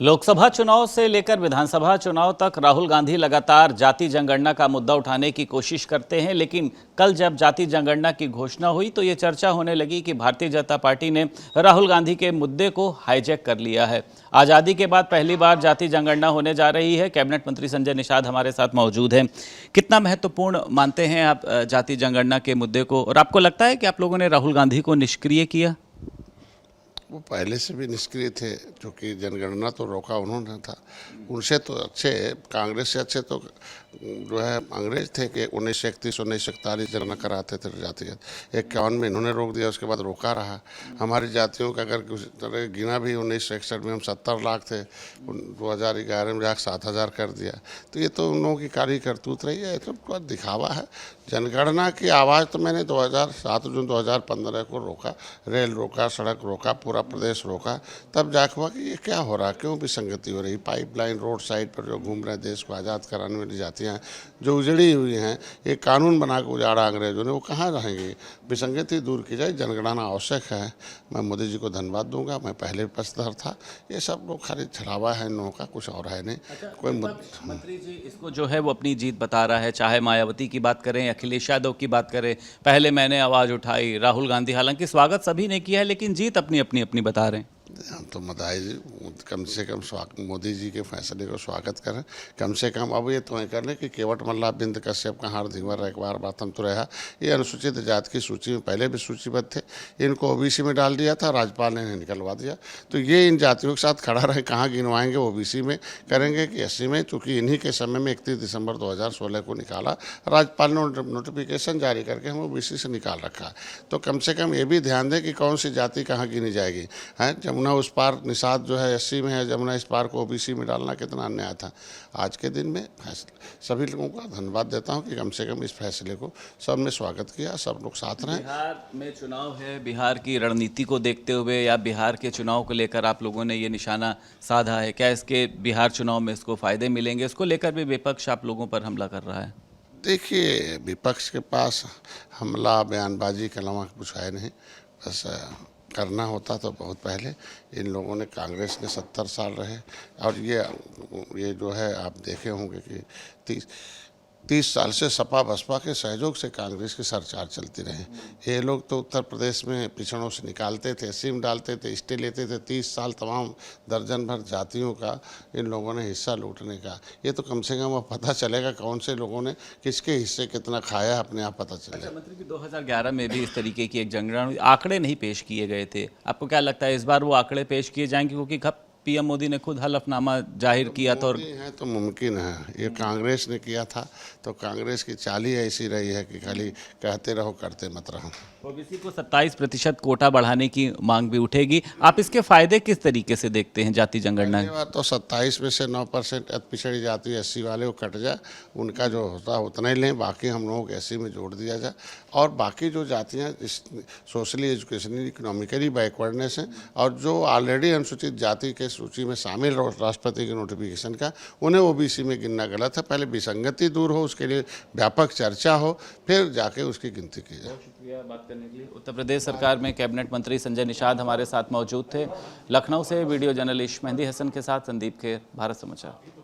लोकसभा चुनाव से लेकर विधानसभा चुनाव तक राहुल गांधी लगातार जाति जनगणना का मुद्दा उठाने की कोशिश करते हैं, लेकिन कल जब जाति जनगणना की घोषणा हुई तो ये चर्चा होने लगी कि भारतीय जनता पार्टी ने राहुल गांधी के मुद्दे को हाईजैक कर लिया है। आज़ादी के बाद पहली बार जाति जनगणना होने जा रही है। कैबिनेट मंत्री संजय निषाद हमारे साथ मौजूद हैं। कितना महत्वपूर्ण मानते हैं आप जाति जनगणना के मुद्दे को, और आपको लगता है कि आप लोगों ने राहुल गांधी को निष्क्रिय किया? वो पहले से भी निष्क्रिय थे, क्योंकि जनगणना तो रोका उन्होंने था। उनसे तो अच्छे, कांग्रेस से अच्छे तो जो है अंग्रेज थे कि 1931 1941 जनगणना कराते थे जातिगत। 51 में इन्होंने रोक दिया, उसके बाद रोका रहा। हमारी जातियों का अगर कुछ तरह गिना भी 1961 में हम 70 लाख थे, 2011 में जाकर 7,000 कर दिया। तो ये तो उन लोगों की कारी करतूत रही है, तो दिखावा है। जनगणना की आवाज़ तो मैंने 7 जून 2015 को रोका, रेल रोका, सड़क रोका, पूरा प्रदेश रोका। तब जाके हुआ कि ये क्या हो रहा, क्यों विसंगति हो रही। पाइपलाइन रोड साइड पर जो घूम रहे देश को आज़ाद कराने वाली जातियाँ जो उजड़ी हुई हैं, ये कानून बना के उजाड़ा अंग्रेजों ने, वो कहाँ रहेंगी। विसंगति दूर की जाए, जनगणना आवश्यक है। मैं मोदी जी को धन्यवाद दूंगा, मैं पहले पक्षधर था। ये सब लोग खाली छलावा है इन लोगों का, कुछ और है नहीं। कोई मंत्री जी इसको जो है वो अपनी जीत बता रहा है, चाहे मायावती की बात करें, अखिलेश यादव की बात करें। पहले मैंने आवाज़ उठाई, राहुल गांधी, हालांकि स्वागत सभी ने किया है, लेकिन जीत अपनी अपनी बता रहे हैं। हम तो कम से कम मोदी जी के फैसले को स्वागत करें। कम से कम अब ये तो कर लें कि केवट मल्ला बिंद कश्यप का हार धिवर एक बार बात हम तो रहा। ये अनुसूचित जाति की सूची में पहले भी सूचीबद्ध थे, इनको ओबीसी में डाल दिया था, राज्यपाल ने निकलवा दिया। तो ये इन जातियों के साथ खड़ा रहे, कहाँ गिनवाएंगे, ओबीसी में करेंगे कि एससी में। चूँकि इन्हीं के समय में 31 दिसंबर 2016 को निकाला, राज्यपाल ने नोटिफिकेशन जारी करके हम ओबीसी से निकाल रखा। तो कम से कम ये भी ध्यान दें कि कौन सी जाति कहाँ गिनी जाएगी। है जमुना उस पार निषाद जो है एससी में है, जमुना इस पार को ओबीसी में डालना कितना अन्याय था। आज के दिन में सभी लोगों का धन्यवाद देता हूं कि कम से कम इस फैसले को सब ने स्वागत किया, सब लोग साथ रहें। बिहार में चुनाव है, बिहार की रणनीति को देखते हुए या बिहार के चुनाव को लेकर आप लोगों ने ये निशाना साधा है, क्या इसके बिहार चुनाव में इसको फायदे मिलेंगे? इसको लेकर भी विपक्ष आप लोगों पर हमला कर रहा है। देखिए, विपक्ष के पास हमला बयानबाजी के अलावा कुछ है नहीं। बस करना होता तो बहुत पहले इन लोगों ने, कांग्रेस ने 70 साल रहे। और ये जो है आप देखे होंगे कि 30 साल से सपा बसपा के सहयोग से कांग्रेस की सरकार चलती रही। ये लोग तो उत्तर प्रदेश में पिछड़ों से निकालते थे, एससी में डालते थे, स्टे लेते थे। 30 साल तमाम दर्जन भर जातियों का इन लोगों ने हिस्सा लूटने का। ये तो कम से कम अब पता चलेगा कौन से लोगों ने किसके हिस्से कितना खाया, अपने आप पता चलेगा। मंत्री जी 2011 में भी इस तरीके की एक जनगणना आंकड़े नहीं पेश किए गए थे, आपको क्या लगता है इस बार वो आंकड़े पेश किए जाएंगे? क्योंकि पीएम मोदी ने खुद हलफनामा जाहिर किया था। और है तो मुमकिन है, ये कांग्रेस ने किया था, तो कांग्रेस की चाल ही ऐसी रही है कि खाली कहते रहो करते मत रहो। ओबीसी को 27% कोटा बढ़ाने की मांग भी उठेगी। आप इसके फायदे किस तरीके से देखते हैं जाति जनगणना? तो 27 में से 9% पिछड़ी जाति एससी वाले को कट जाए, उनका जो होता है उतना ही लें, बाकी हम लोगों को एससी में जोड़ दिया जाए। और बाकी जो जातियाँ सोशली, एजुकेशनली, इकोनॉमिकली बैकवर्डनेस हैं और जो ऑलरेडी अनुसूचित जाति के सूची में शामिल राष्ट्रपति के नोटिफिकेशन का, उन्हें ओबीसी में गिनना गलत है। पहले विसंगति दूर हो, उसके लिए व्यापक चर्चा हो, फिर जाके उसकी गिनती की जाए। शुक्रिया बात करने के लिए। उत्तर प्रदेश सरकार में कैबिनेट मंत्री संजय निषाद हमारे साथ मौजूद थे। लखनऊ से वीडियो जर्नलिस्ट मेहंदी हसन के साथ संदीप खेर, भारत समाचार।